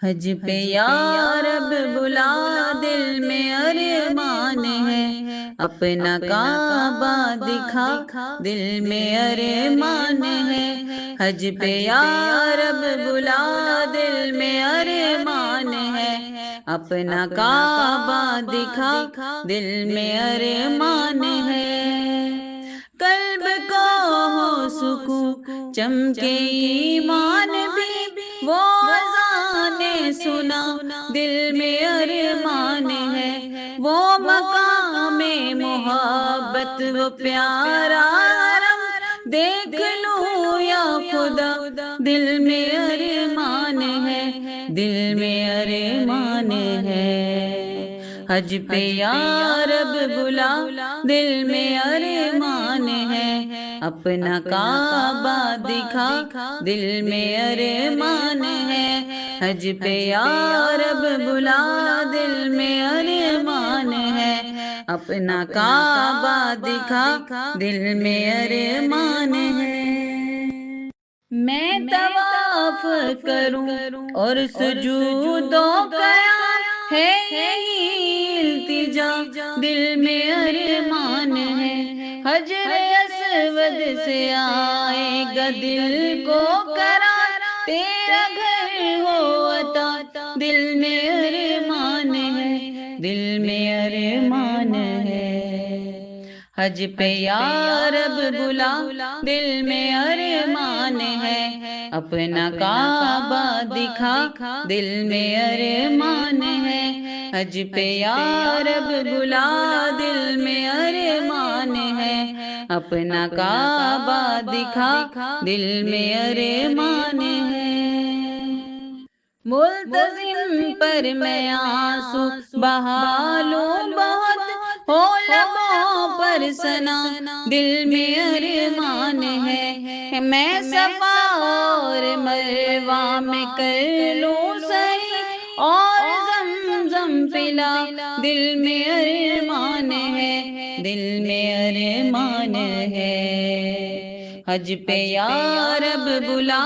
حج پہ یا رب بلا، دل میں ارمان ہے، اپنا کعبہ دکھا، دل میں ارمان ہے۔ حج پہ یا رب بلا، دل میں ارمان ہے، اپنا کعبہ دکھا، دل میں ارمان ہے۔ قلب کو ہو سکون، چمکے ایمان بھی، وہ اذان سنا، دل میں ارمان ہے۔ وہ مقام محبت، وہ پیارا حرم، دیکھ لوں یا خدا، دل میں ارمان ہے، دل میں ارمان ہے۔ حج پہ یا رب بلا، دل میں ارمان ہے، اپنا کعبہ دکھا، دل میں ارمان ہے۔ حج پہ یا رب بلا، دل میں ارمان ہے، اپنا کعبہ دکھا، دل میں ارمان ہے۔ میں طواف کروں اور سجود و قیام، ہے یہی التجا، دل میں ارمان ہے۔ حجر اسود سے آئے گا دل کو قرار، تیرا گھر ہو عطا، دل میں ارمان ہے، دل میں ارمان ہے۔ حج پہ یا رب بلا، دل میں ارمان ہے، اپنا کعبہ دکھا، دل میں ارمان ہے۔ حج پہ یا رب بلا، دل میں ارمان ہے، اپنا کعبہ دکھا، دل میں ارمان ہے۔ ملتزم پر میں آنسو بہا لوں بہت، ہو لبوں پر ثنا، دل میں ارمان ہے۔ میں صفا اور مروہ میں کر لوں سعی، اور زمزم پلا، دل میں ارمان ہے، دل میں ارمان ہے۔ حج پہ یا رب بلا،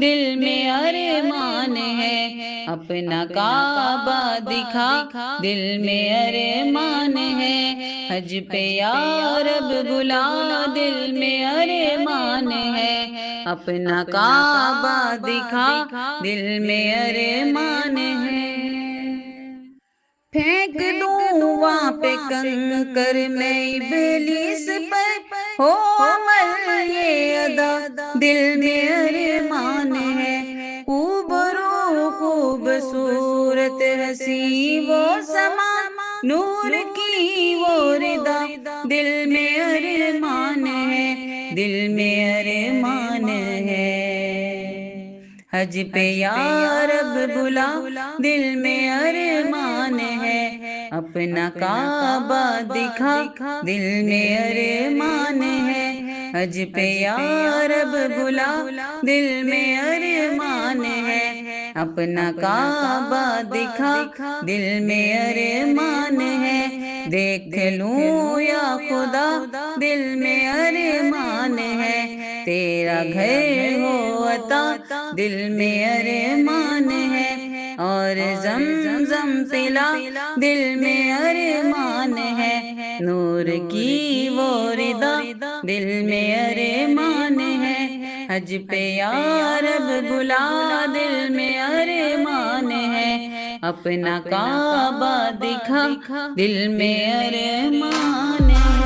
دل میں ارمان ہے، اپنا کعبہ دکھا، دل میں ارمان ہے۔ حج پہ یا رب بلا، دل میں ارمان ہے، اپنا کعبہ دکھا، دل میں ارمان ہے۔ پھینک دوں وہاں پہ کنکر میں ابلیس پر، ہو عمل یہ ادا، دل میں ارمان ہے۔ خوبرو خوبصورت ہنسی وہ سما، نور کی وہ ردا، دل میں ارمان ہے، دل میں ارمان ہے۔ حج پہ یا رب بلا، دل میں ارمان ہے، اپنا کعبہ دکھا، دل میں ارمان ہے۔ حج پہ یا رب بلا، دل میں ارمان ہے، اپنا کعبہ دکھا، دل میں ارمان ہے۔ دیکھ لوں یا خدا، دل میں ارمان ہے، تیرا گھر ہو عطا، دل میں ارمان ہے۔ اور زمزم پلا، دل میں ارمان ہے، نور کی وہ ردا، دل میں ارمان ہے۔ حج پہ یا رب بلا، دل میں ارمان ہے، اپنا کعبہ دکھا، دل میں ارمان ہے۔